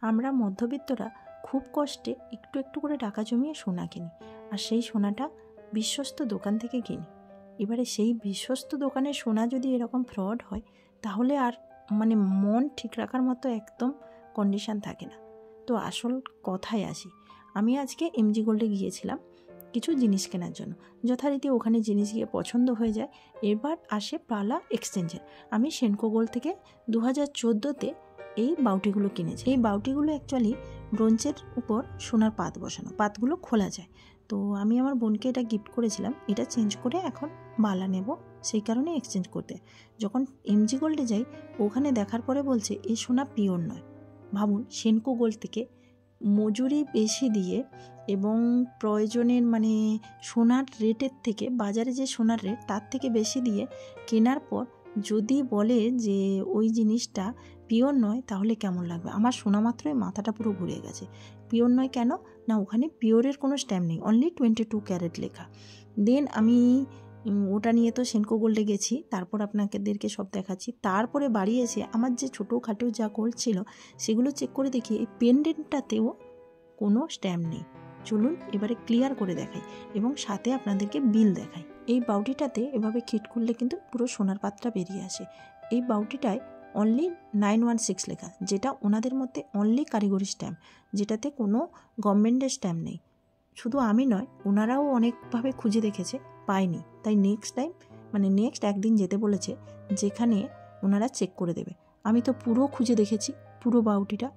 আমরা মধ্যবিত্তরা খুব কষ্টে একটু একটু করে টাকা জমিয়ে সোনা কিনি, আর সেই সোনাটা বিশ্বস্ত দোকান থেকে কিনি। এবারে সেই বিশ্বস্ত দোকানের সোনা যদি এরকম ফ্রড হয়, তাহলে আর মন ঠিক রাখার মতো একদম কন্ডিশান থাকে না। তো আসল কথায় আসি, আমি আজকে এমজি গোল্ডে গিয়েছিলাম কিছু জিনিস কেনার জন্য। যথারীতি ওখানে জিনিস গিয়ে পছন্দ হয়ে যায়। এবার আসে পালা এক্সচেঞ্জের। আমি সেনকো গোল্ড থেকে 2014-তে এই বাউটিগুলো কিনেছি। এই বাউটিগুলো অ্যাকচুয়ালি ব্রোঞ্জের উপর সোনার পাত বসানো, পাতগুলো খোলা যায়। তো আমি আমার বোনকে এটা গিফট করেছিলাম। এটা চেঞ্জ করে এখন বালা নেব, সেই কারণে এক্সচেঞ্জ করতে। যখন এমজি গোল্ডে যাই, ওখানে দেখার পরে বলছে এই সোনা পিওর নয়। ভাবুন, সেনকো গোল্ড থেকে মজুরি বেশি দিয়ে এবং প্রয়োজনের সোনার রেটের থেকে, বাজারে যে সোনার রেট তার থেকে বেশি দিয়ে কেনার পর যদি বলে যে ওই জিনিসটা পিওর নয়, তাহলে কেমন লাগবে? আমার শোনা মাত্রই মাথাটা পুরো ঘুরে গেছে। পিওর নয় কেন না, ওখানে পিওরের কোনো স্ট্যাম্প নেই, অনলি 22 ক্যারেট লেখা। দেন আমি ওটা নিয়ে তো সেনকো গোল্ডে গেছি, তারপর আপনাদেরকে সব দেখাচ্ছি। তারপরে বাড়ি এসে আমার যে ছোটোখাটো যা গোল্ড ছিল সেগুলো চেক করে দেখি এই পেন্ডেন্টটাতেও কোনো স্ট্যাম্প নেই। চলুন এবারে ক্লিয়ার করে দেখাই এবং সাথে আপনাদেরকে বিল দেখাই। এই বাউটিটাতে এভাবে খিট খুললে কিন্তু পুরো সোনার পাতটা বেরিয়ে আসে। এই বাউটিটায় অনলি 916 লেখা, যেটা ওনাদের মধ্যে অনলি কারিগরি স্ট্যাম্প, যেটাতে কোনো গভর্নমেন্টের স্ট্যাম্প নেই। শুধু আমি নয়, ওনারাও অনেকভাবে খুঁজে দেখেছে, পায়নি। তাই নেক্সট একদিন যেতে বলেছে, যেখানে ওনারা চেক করে দেবে। আমি তো পুরো খুঁজে দেখেছি, পুরো বাউটিটা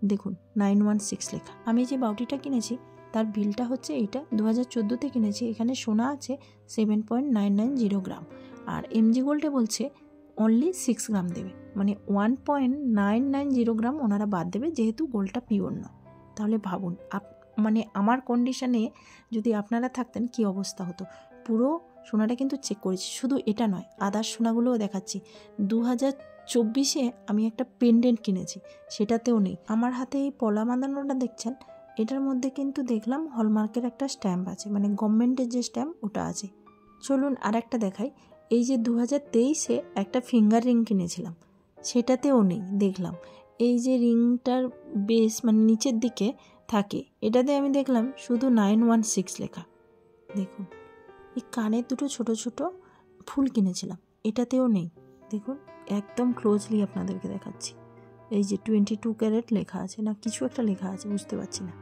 দেখুন 916 লেখা। আমি যে বাউটিটা কিনেছি তার বিলটা হচ্ছে এইটা, 2014-তে কিনেছি। এখানে সোনা আছে 7.990 গ্রাম, আর এমজি গোল্ডে বলছে অনলি 6 গ্রাম দেবে, 1.990 গ্রাম ওনারা বাদ দেবে, যেহেতু গোল্ডটা পিওর নয়। তাহলে ভাবুন আমার কন্ডিশনে যদি আপনারা থাকতেন কি অবস্থা হতো। পুরো সোনাটা কিন্তু চেক করেছি, শুধু এটা নয়, আদার সোনাগুলোও দেখাচ্ছি। 2024-এ আমি একটা পেন্ডেন্ট কিনেছি, সেটাতেও নেই। আমার হাতে এই পলা বাঁধানোটা দেখছেন, এটার মধ্যে কিন্তু দেখলাম হলমার্কের একটা স্ট্যাম্প আছে, গভর্নমেন্টের যে স্ট্যাম্প ওটা আছে। চলুন আর একটা দেখাই। এই যে 2023-এ একটা ফিঙ্গার রিং কিনেছিলাম, সেটাতেও নেই দেখলাম। এই যে রিংটার বেস নিচের দিকে থাকে, এটাতে আমি দেখলাম শুধু 916 লেখা। দেখুন, এই কানের দুটো ছোট ছোট ফুল কিনেছিলাম, এটাতেও নেই। দেখুন একদম ক্লোজলি আপনাদেরকে দেখাচ্ছি, এই যে 22 ক্যারেট লেখা আছে, না কিছু একটা লেখা আছে, বুঝতে পারছি না।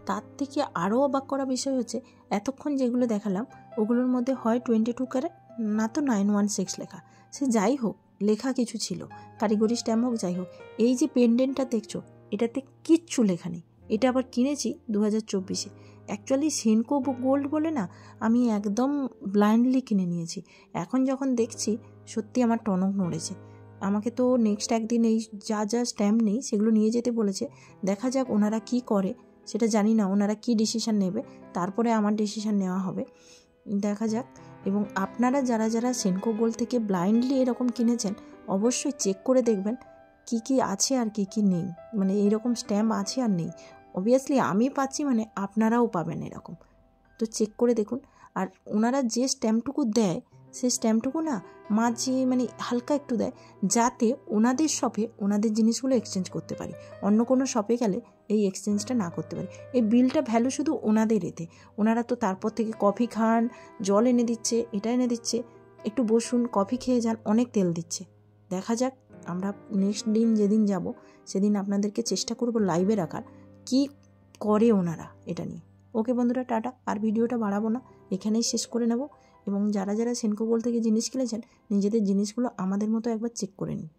তার থেকে আরও অবাক করা বিষয় হচ্ছে, এতক্ষণ যেগুলো দেখালাম ওগুলোর মধ্যে হয় 22 ক্যারেট, না তো 916 লেখা। সে যাই হোক, লেখা কিছু ছিল, কারিগরি স্ট্যাম্প হোক যাই হোক। এই যে পেন্ডেন্টটা দেখছো, এটাতে কিচ্ছু লেখা নেই। এটা আবার কিনেছি 2024-এ। অ্যাকচুয়ালি সেনকো গোল্ড বলে না, আমি একদম ব্লাইন্ডলি কিনে নিয়েছি। এখন যখন দেখছি সত্যি আমার টনক নড়েছে। আমাকে তো নেক্সট একদিন এই যা স্ট্যাম্প নেই সেগুলো নিয়ে যেতে বলেছে। দেখা যাক ওনারা কি করে, সেটা জানি না, ওনারা কি ডিসিশান নেবে, তারপরে আমার ডিসিশান নেওয়া হবে, দেখা যাক। এবং আপনারা যারা সেনকো গোল্ড থেকে ব্লাইন্ডলি এরকম কিনেছেন, অবশ্যই চেক করে দেখবেন কি কি আছে আর কি কি নেই, এইরকম স্ট্যাম্প আছে আর নেই। অবভিয়াসলি আমি পাচ্ছি, আপনারাও পাবেন এরকম। তো চেক করে দেখুন। আর ওনারা যে স্ট্যাম্পটুকু দেয়, সেই স্ট্যাম্পটুকু না মাঝে হালকা একটু দেয়, যাতে ওনাদের শপে ওনাদের জিনিসগুলো এক্সচেঞ্জ করতে পারি, অন্য কোনো শপে গেলে এই এক্সচেঞ্জটা না করতে পারি। এই বিলটা ভ্যালু শুধু ওনাদের এতে। ওনারা তো তারপর থেকে কফি খান, জল এনে দিচ্ছে, এটা এনে দিচ্ছে, একটু বসুন কফি খেয়ে যান, অনেক তেল দিচ্ছে। দেখা যাক, আমরা নেক্সট দিন যেদিন যাব সেদিন আপনাদেরকে চেষ্টা করব লাইভে রাখার, কি করে ওনারা এটা নিয়ে। ওকে বন্ধুরা, টাটা। আর ভিডিওটা বাড়াবো না, এখানেই শেষ করে নেব। এবং যারা সেনকো গোল্ড থেকে জিনিস কিনেছেন, নিজেদের জিনিসগুলো আমাদের মতো একবার চেক করে নিন।